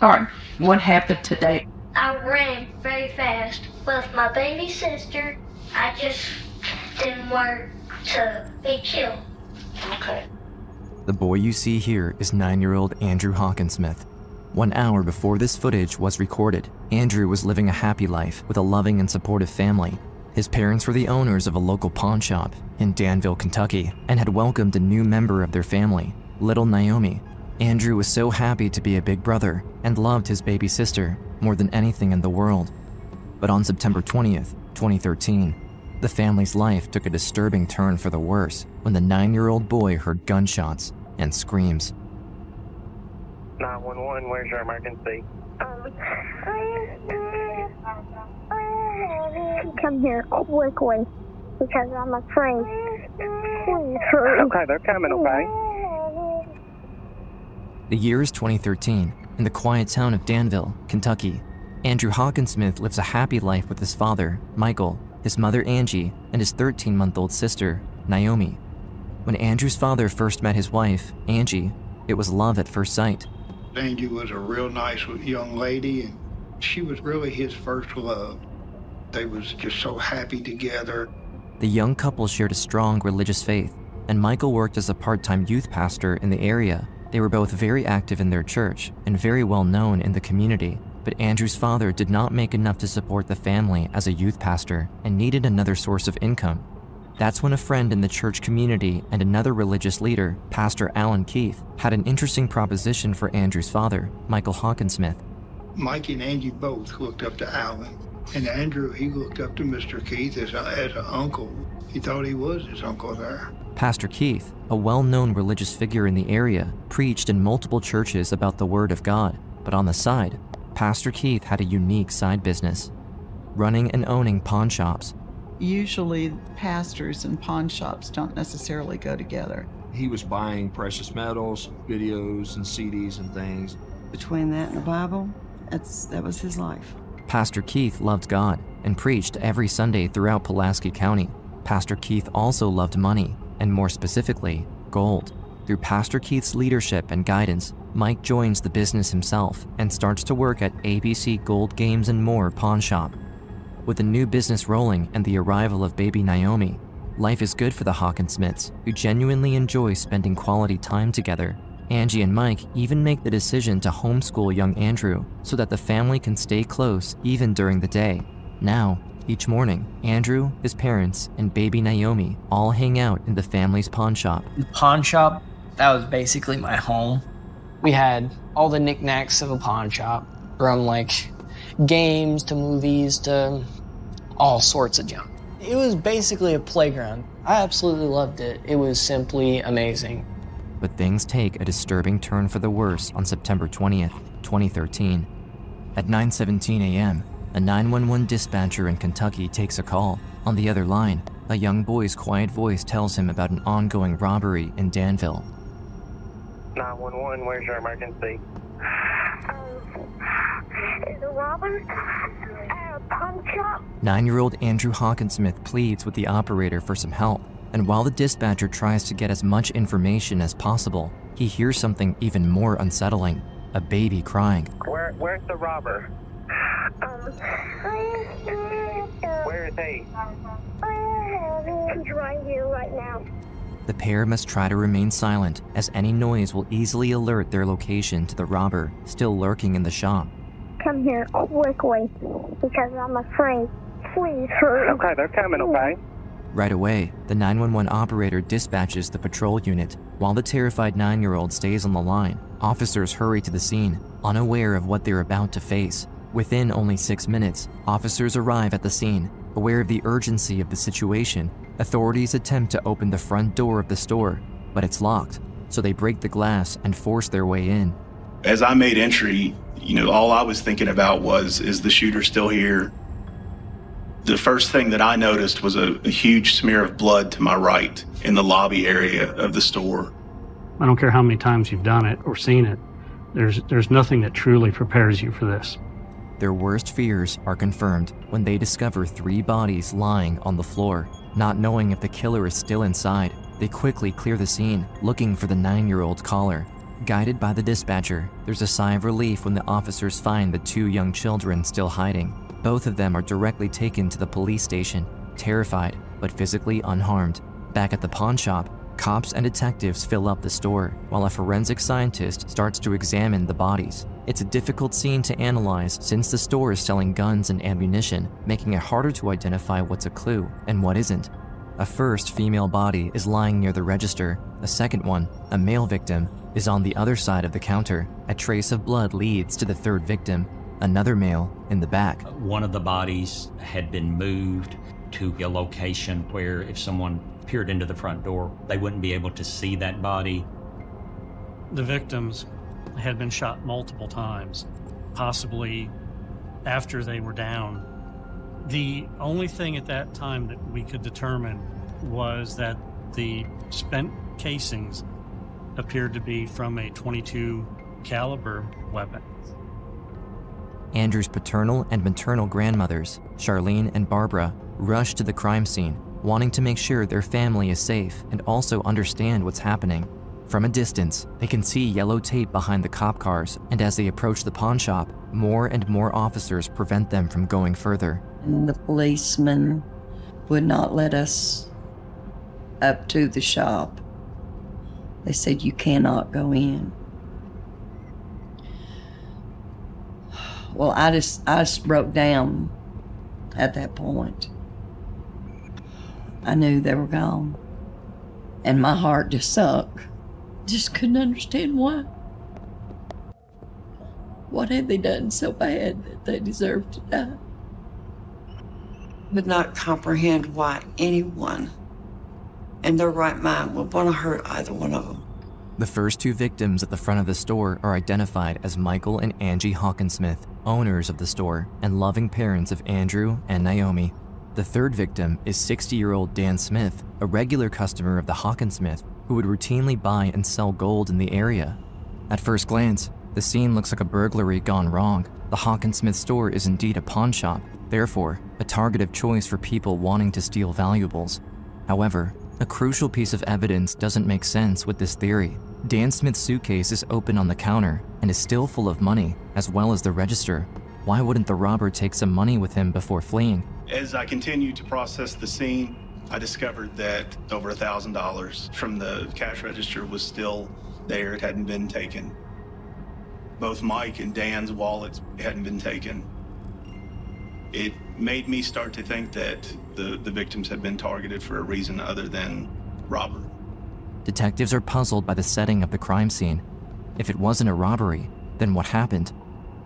Alright, what happened today? I ran very fast with my baby sister. I just didn't want to be killed. Okay. The boy you see here is 9-year-old Andrew Hawkinsmith. 1 hour before this footage was recorded, Andrew was living a happy life with a loving and supportive family. His parents were the owners of a local pawn shop in Danville, Kentucky, and had welcomed a new member of their family, little Naomi. Andrew was so happy to be a big brother and loved his baby sister more than anything in the world. But on September 20th, 2013, the family's life took a disturbing turn for the worse when the 9-year-old boy heard gunshots and screams. 911, where's your emergency? Come here quickly because I'm afraid. Please hurry. Okay, they're coming, okay? The year is 2013. In the quiet town of Danville, Kentucky, Andrew Hawkinsmith lives a happy life with his father, Michael, his mother, Angie, and his 13-month-old sister, Naomi. When Andrew's father first met his wife, Angie, it was love at first sight. Angie was a real nice young lady, and she was really his first love. They was just so happy together. The young couple shared a strong religious faith, and Michael worked as a part-time youth pastor in the area. They were both very active in their church and very well known in the community, but Andrew's father did not make enough to support the family as a youth pastor and needed another source of income. That's when a friend in the church community and another religious leader, Pastor Alan Keith, had an interesting proposition for Andrew's father, Michael Hawkinsmith. Mike and Angie both looked up to Alan, and Andrew, he looked up to Mr. Keith as an uncle. He thought he was his uncle there. Pastor Keith, a well-known religious figure in the area, preached in multiple churches about the Word of God, but on the side, Pastor Keith had a unique side business, running and owning pawn shops. Usually, pastors and pawn shops don't necessarily go together. He was buying precious metals, videos, and CDs and things. Between that and the Bible, that was his life. Pastor Keith loved God and preached every Sunday throughout Pulaski County. Pastor Keith also loved money, and more specifically, gold. Through Pastor Keith's leadership and guidance, Mike joins the business himself and starts to work at ABC Gold Games and More Pawn Shop. With the new business rolling and the arrival of baby Naomi, life is good for the Hawkinsmiths, who genuinely enjoy spending quality time together. Angie and Mike even make the decision to homeschool young Andrew so that the family can stay close even during the day. Now, each morning, Andrew, his parents, and baby Naomi all hang out in the family's pawn shop. The pawn shop, that was basically my home. We had all the knickknacks of a pawn shop, from like games to movies to all sorts of junk. It was basically a playground. I absolutely loved it. It was simply amazing. But things take a disturbing turn for the worse on September 20th, 2013. At 9:17 a.m., a 911 dispatcher in Kentucky takes a call. On the other line, a young boy's quiet voice tells him about an ongoing robbery in Danville. 911, where's your emergency? The robber at a pawn shop. 9-year-old Andrew Hawkinsmith pleads with the operator for some help, and while the dispatcher tries to get as much information as possible, he hears something even more unsettling, a baby crying. Where's the robber? Where is he? He's right here right now. The pair must try to remain silent, as any noise will easily alert their location to the robber still lurking in the shop. Come here quickly because I'm afraid. Please hurry. Okay, they're coming, okay? Right away, the 911 operator dispatches the patrol unit. While the terrified 9-year-old stays on the line, officers hurry to the scene, unaware of what they're about to face. Within only 6 minutes, officers arrive at the scene. Aware of the urgency of the situation, authorities attempt to open the front door of the store, but it's locked, so they break the glass and force their way in. As I made entry, all I was thinking about was, is the shooter still here? The first thing that I noticed was a huge smear of blood to my right in the lobby area of the store. I don't care how many times you've done it or seen it, there's nothing that truly prepares you for this. Their worst fears are confirmed when they discover 3 bodies lying on the floor. Not knowing if the killer is still inside, they quickly clear the scene, looking for the 9-year-old caller. Guided by the dispatcher, there's a sigh of relief when the officers find the 2 young children still hiding. Both of them are directly taken to the police station, terrified but physically unharmed. Back at the pawn shop, cops and detectives fill up the store, while a forensic scientist starts to examine the bodies. It's a difficult scene to analyze since the store is selling guns and ammunition, making it harder to identify what's a clue and what isn't. A first female body is lying near the register. A second one, a male victim, is on the other side of the counter. A trace of blood leads to the third victim, another male, in the back. One of the bodies had been moved to a location where if someone peered into the front door, they wouldn't be able to see that body. The victims had been shot multiple times, possibly after they were down. The only thing at that time that we could determine was that the spent casings appeared to be from a .22 caliber weapon. Andrew's paternal and maternal grandmothers, Charlene and Barbara, rush to the crime scene, wanting to make sure their family is safe and also understand what's happening. From a distance, they can see yellow tape behind the cop cars, and as they approach the pawn shop, more and more officers prevent them from going further. And the policeman would not let us up to the shop. They said, you cannot go in. Well, I just broke down at that point. I knew they were gone. And my heart just sunk. Just couldn't understand why. What had they done so bad that they deserved to die? Could not comprehend why anyone in their right mind would want to hurt either one of them. The first 2 victims at the front of the store are identified as Michael and Angie Hawkinsmith, owners of the store and loving parents of Andrew and Naomi. The third victim is 60-year-old Dan Smith, a regular customer of the Hawkinsmith who would routinely buy and sell gold in the area. At first glance, the scene looks like a burglary gone wrong. The Hawkinsmith store is indeed a pawn shop, therefore a target of choice for people wanting to steal valuables. However, a crucial piece of evidence doesn't make sense with this theory. Dan Smith's suitcase is open on the counter and is still full of money, as well as the register. Why wouldn't the robber take some money with him before fleeing? As I continued to process the scene, I discovered that over $1,000 from the cash register was still there. It hadn't been taken. Both Mike and Dan's wallets hadn't been taken. It made me start to think that the victims had been targeted for a reason other than robbery. Detectives are puzzled by the setting of the crime scene. If it wasn't a robbery, then what happened?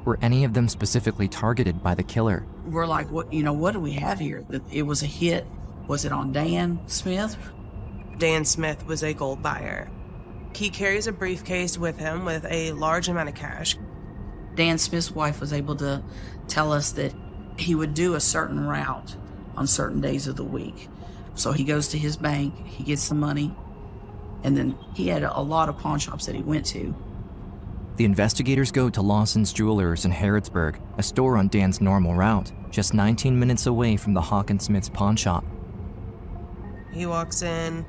Were any of them specifically targeted by the killer? We're like, what do we have here? That it was a hit. Was it on Dan Smith? Dan Smith was a gold buyer. He carries a briefcase with him with a large amount of cash. Dan Smith's wife was able to tell us that he would do a certain route on certain days of the week. So he goes to his bank, he gets the money, and then he had a lot of pawn shops that he went to. The investigators go to Lawson's Jewelers in Harrodsburg, a store on Dan's normal route, just 19 minutes away from the Hawkinsmith's pawn shop. He walks in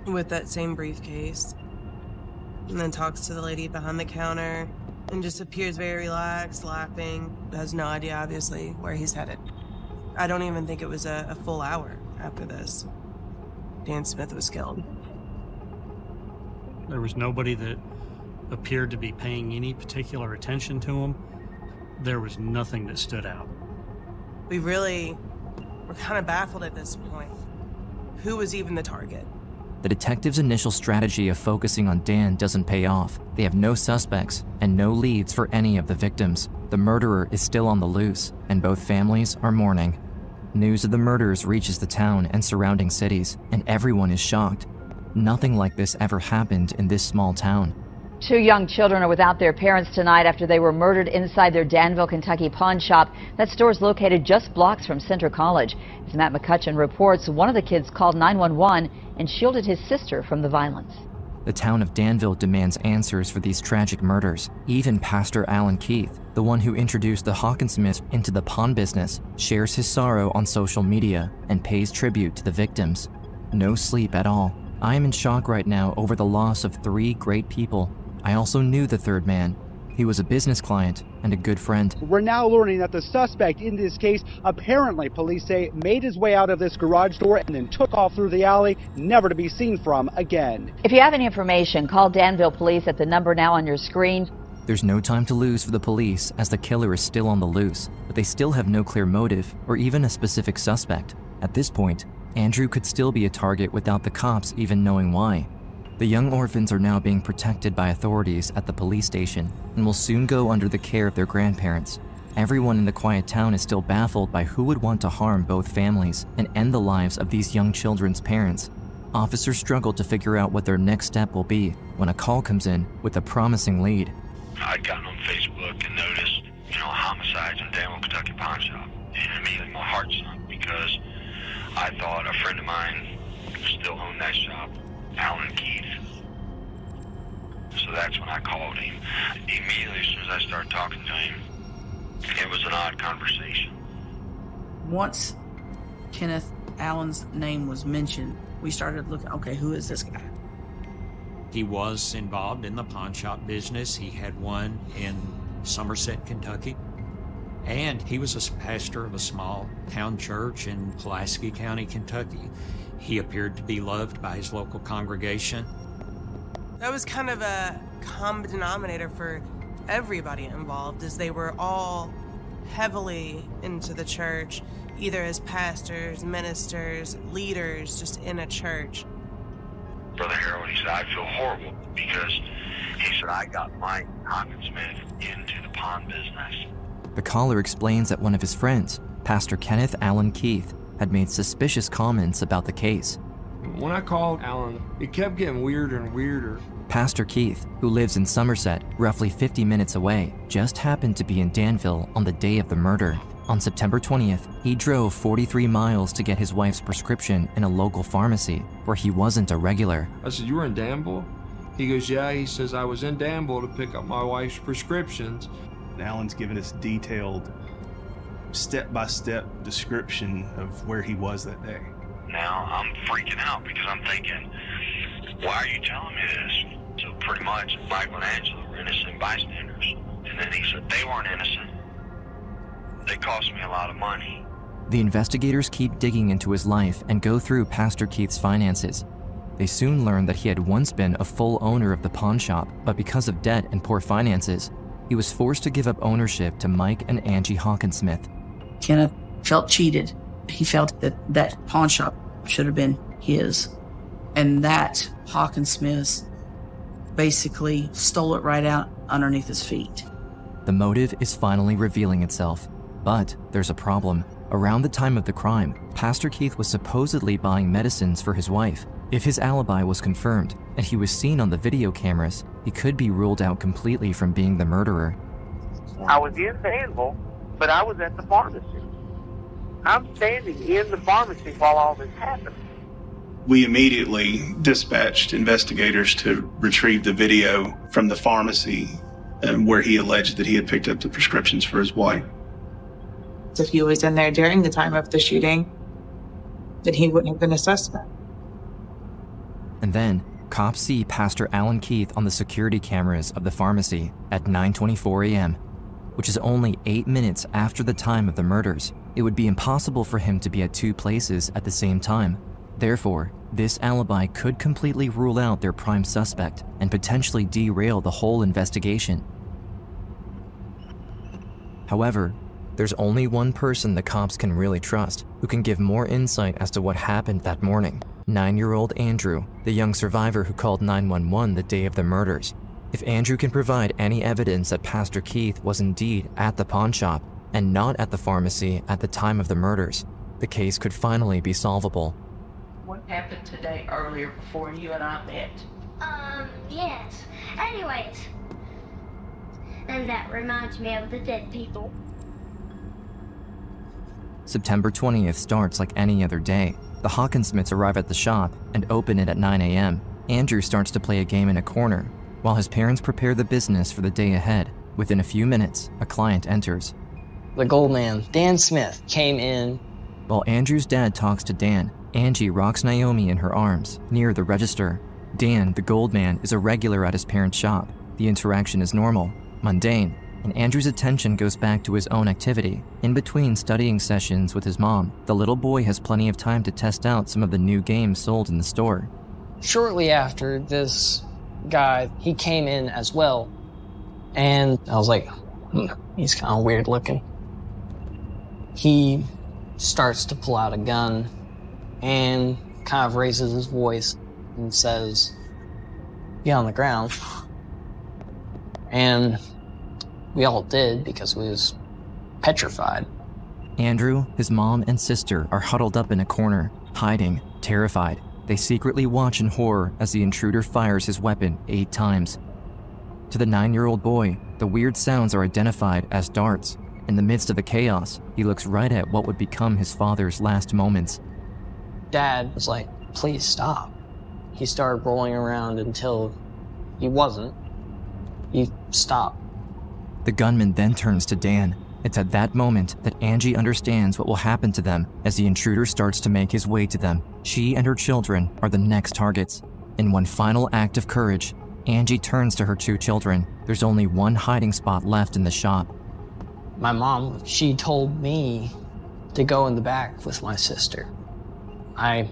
with that same briefcase and then talks to the lady behind the counter and just appears very relaxed, laughing. Has no idea, obviously, where he's headed. I don't even think it was a full hour after this. Dan Smith was killed. There was nobody that appeared to be paying any particular attention to him. There was nothing that stood out. We really were kind of baffled at this point. Who was even the target? The detectives' initial strategy of focusing on Dan doesn't pay off. They have no suspects and no leads for any of the victims. The murderer is still on the loose, and both families are mourning. News of the murders reaches the town and surrounding cities, and everyone is shocked. Nothing like this ever happened in this small town. 2 young children are without their parents tonight after they were murdered inside their Danville, Kentucky pawn shop. That store is located just blocks from Center College. As Matt McCutcheon reports, one of the kids called 911 and shielded his sister from the violence. The town of Danville demands answers for these tragic murders. Even Pastor Alan Keith, the one who introduced the Hawkinsmiths into the pawn business, shares his sorrow on social media and pays tribute to the victims. No sleep at all. I am in shock right now over the loss of 3 great people. I also knew the third man. He was a business client and a good friend. We're now learning that the suspect in this case, apparently police say, made his way out of this garage door and then took off through the alley, never to be seen from again. If you have any information, call Danville Police at the number now on your screen. There's no time to lose for the police as the killer is still on the loose, but they still have no clear motive or even a specific suspect. At this point, Andrew could still be a target without the cops even knowing why. The young orphans are now being protected by authorities at the police station and will soon go under the care of their grandparents. Everyone in the quiet town is still baffled by who would want to harm both families and end the lives of these young children's parents. Officers struggle to figure out what their next step will be when a call comes in with a promising lead. I'd gotten on Facebook and noticed, homicides in Danville, Kentucky pawn shop. And immediately my heart sunk because I thought a friend of mine still owned that shop, Alan Keith. So that's when I called him. Immediately, as soon as I started talking to him, it was an odd conversation. Once Kenneth Allen's name was mentioned, we started looking, okay, who is this guy? He was involved in the pawn shop business. He had one in Somerset, Kentucky. And he was a pastor of a small town church in Pulaski County, Kentucky. He appeared to be loved by his local congregation. That was kind of a common denominator for everybody involved, as they were all heavily into the church, either as pastors, ministers, leaders, just in a church. Brother Harold, he said, I feel horrible because he said, I got Mike Hawkinsmith into the pawn business. The caller explains that one of his friends, Pastor Kenneth Allen Keith, had made suspicious comments about the case. When I called Alan, it kept getting weirder and weirder. Pastor Keith, who lives in Somerset, roughly 50 minutes away, just happened to be in Danville on the day of the murder. On September 20th, he drove 43 miles to get his wife's prescription in a local pharmacy where he wasn't a regular. I said, you were in Danville? He goes, yeah. He says, I was in Danville to pick up my wife's prescriptions. Alan's given us detailed, step-by-step description of where he was that day. Now I'm freaking out because I'm thinking, why are you telling me this? So pretty much Michael and Angela were innocent bystanders. And then he said they weren't innocent. They cost me a lot of money. The investigators keep digging into his life and go through Pastor Keith's finances. They soon learn that he had once been a full owner of the pawn shop, but because of debt and poor finances, he was forced to give up ownership to Mike and Angie Hawkinsmith. Kenneth felt cheated. He felt that that pawn shop should have been his, and that Hawkinsmith basically stole it right out underneath his feet. The motive is finally revealing itself, but there's a problem. Around the time of the crime, Pastor Keith was supposedly buying medicines for his wife. If his alibi was confirmed and he was seen on the video cameras, he could be ruled out completely from being the murderer. I was in Danville, but I was at the pharmacy. I'm standing in the pharmacy while all this happened. We immediately dispatched investigators to retrieve the video from the pharmacy where he alleged that he had picked up the prescriptions for his wife. If he was in there during the time of the shooting, then he wouldn't have been a suspect. And then, cops see Pastor Alan Keith on the security cameras of the pharmacy at 9:24 a.m., which is only 8 minutes after the time of the murders. It would be impossible for him to be at 2 places at the same time. Therefore, this alibi could completely rule out their prime suspect and potentially derail the whole investigation. However, there's only one person the cops can really trust who can give more insight as to what happened that morning. 9-year-old Andrew, the young survivor who called 911 the day of the murders. If Andrew can provide any evidence that Pastor Keith was indeed at the pawn shop and not at the pharmacy at the time of the murders, the case could finally be solvable. What happened today earlier before you and I met? Yes. Anyways. And that reminds me of the dead people. September 20th starts like any other day. The Hawkinsmiths arrive at the shop and open it at 9 a.m. Andrew starts to play a game in a corner, while his parents prepare the business for the day ahead. Within a few minutes, a client enters. The gold man, Dan Smith, came in. While Andrew's dad talks to Dan, Angie rocks Naomi in her arms, near the register. Dan, the gold man, is a regular at his parents' shop. The interaction is normal, mundane, and Andrew's attention goes back to his own activity. In between studying sessions with his mom, the little boy has plenty of time to test out some of the new games sold in the store. Shortly after, this guy, he came in as well, and I was like, he's kind of weird looking. He starts to pull out a gun and kind of raises his voice and says, "Get on the ground." And we all did because we was petrified. Andrew, his mom, and sister are huddled up in a corner, hiding, terrified. They secretly watch in horror as the intruder fires his weapon 8 times. To the 9-year-old boy, the weird sounds are identified as darts. In the midst of the chaos, he looks right at what would become his father's last moments. Dad was like, "Please stop." He started rolling around until he wasn't. He stopped. The gunman then turns to Dan. It's at that moment that Angie understands what will happen to them as the intruder starts to make his way to them. She and her children are the next targets. In one final act of courage, Angie turns to her 2 children. There's only one hiding spot left in the shop. My mom, she told me to go in the back with my sister. I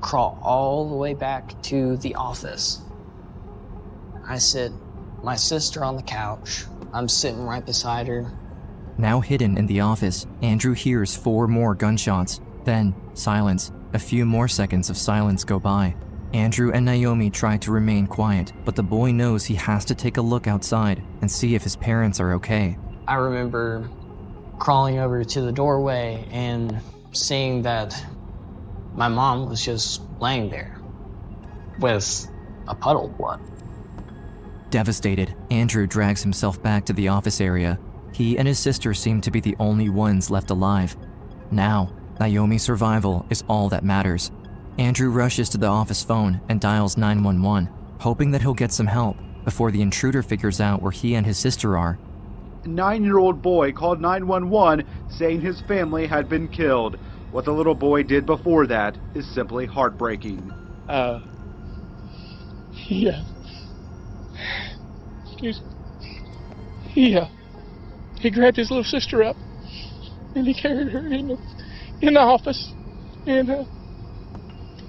crawl all the way back to the office. I sit my sister on the couch. I'm sitting right beside her. Now hidden in the office, Andrew hears 4 more gunshots. Then, silence. A few more seconds of silence go by. Andrew and Naomi try to remain quiet, but the boy knows he has to take a look outside and see if his parents are okay. I remember crawling over to the doorway and seeing that my mom was just laying there with a puddle of blood. Devastated, Andrew drags himself back to the office area. He and his sister seem to be the only ones left alive. Now, Naomi's survival is all that matters. Andrew rushes to the office phone and dials 911, hoping that he'll get some help before the intruder figures out where he and his sister are. A 9-year-old boy called 911 saying his family had been killed. What the little boy did before that is simply heartbreaking. He grabbed his little sister up and he carried her in the office and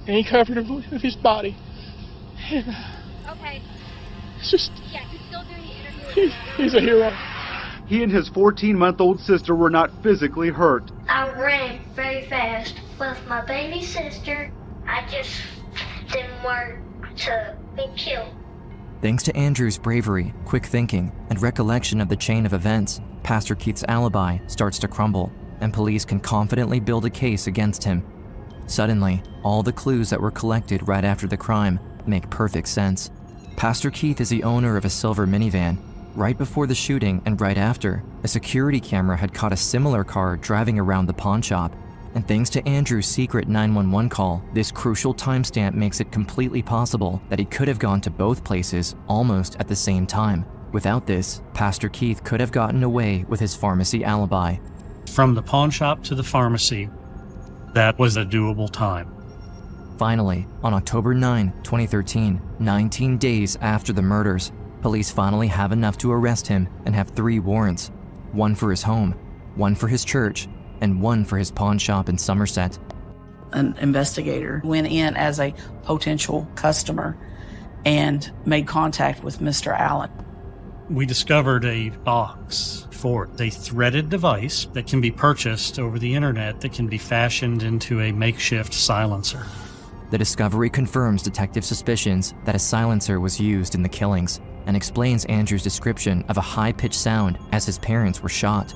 he covered her with his body. And, Okay. it's just, Yeah, he's still doing the interview. he's a hero. He and his 14-month-old sister were not physically hurt. I ran very fast with my baby sister. I just didn't want to be killed. Thanks to Andrew's bravery, quick thinking, and recollection of the chain of events, Pastor Keith's alibi starts to crumble, and police can confidently build a case against him. Suddenly, all the clues that were collected right after the crime make perfect sense. Pastor Keith is the owner of a silver minivan. Right before the shooting and right after, a security camera had caught a similar car driving around the pawn shop. And thanks to Andrew's secret 911 call, this crucial timestamp makes it completely possible that he could have gone to both places almost at the same time. Without this, Pastor Keith could have gotten away with his pharmacy alibi. From the pawn shop to the pharmacy, that was a doable time. Finally, on October 9, 2013, 19 days after the murders, police finally have enough to arrest him and have 3 warrants. One for his home, one for his church, and one for his pawn shop in Somerset. An investigator went in as a potential customer and made contact with Mr. Allen. We discovered a box for a threaded device that can be purchased over the internet that can be fashioned into a makeshift silencer. The discovery confirms detective suspicions that a silencer was used in the killings and explains Andrew's description of a high-pitched sound as his parents were shot.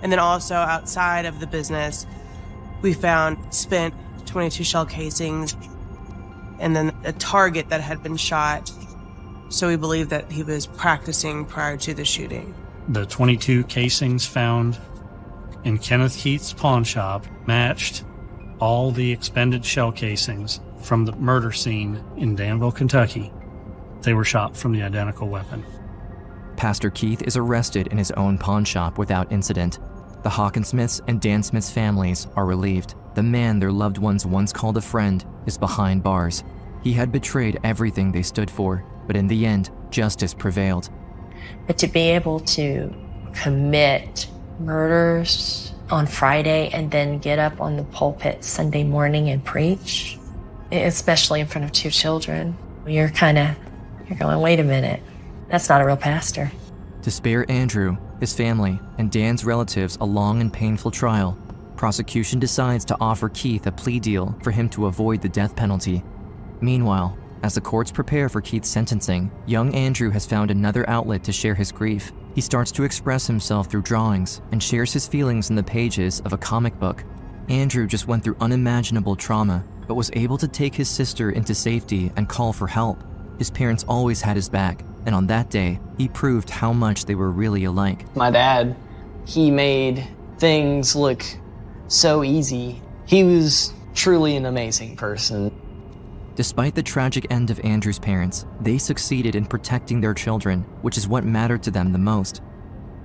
And then also outside of the business, we found spent 22 shell casings and then a target that had been shot. So we believe that he was practicing prior to the shooting. The 22 casings found in Kenneth Keith's pawn shop matched all the expended shell casings from the murder scene in Danville, Kentucky. They were shot from the identical weapon. Pastor Keith is arrested in his own pawn shop without incident. The Hawkinsmiths and Dan Smith's families are relieved. The man their loved ones once called a friend is behind bars. He had betrayed everything they stood for, but in the end, justice prevailed. But to be able to commit murders on Friday and then get up on the pulpit Sunday morning and preach, especially in front of 2 children, you're going, wait a minute, that's not a real pastor. To spare Andrew, his family, and Dan's relatives a long and painful trial, prosecution decides to offer Keith a plea deal for him to avoid the death penalty. Meanwhile, as the courts prepare for Keith's sentencing, young Andrew has found another outlet to share his grief. He starts to express himself through drawings and shares his feelings in the pages of a comic book. Andrew just went through unimaginable trauma, but was able to take his sister into safety and call for help. His parents always had his back, and on that day, he proved how much they were really alike. My dad, he made things look so easy. He was truly an amazing person. Despite the tragic end of Andrew's parents, they succeeded in protecting their children, which is what mattered to them the most.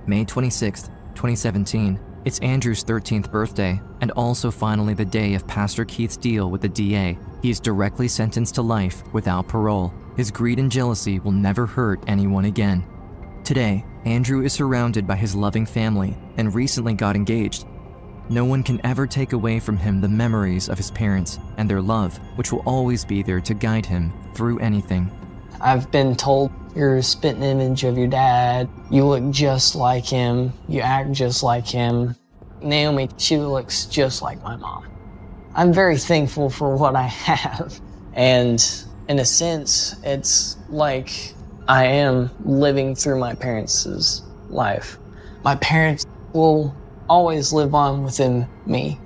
May 26, 2017, it's Andrew's 13th birthday, and also finally the day of Pastor Keith's deal with the DA. He is directly sentenced to life without parole. His greed and jealousy will never hurt anyone again. Today, Andrew is surrounded by his loving family and recently got engaged. No one can ever take away from him the memories of his parents and their love, which will always be there to guide him through anything. I've been told you're a spitting image of your dad. You look just like him. You act just like him. Naomi, she looks just like my mom. I'm very thankful for what I have. And in a sense, it's like I am living through my parents' life. My parents will always live on within me.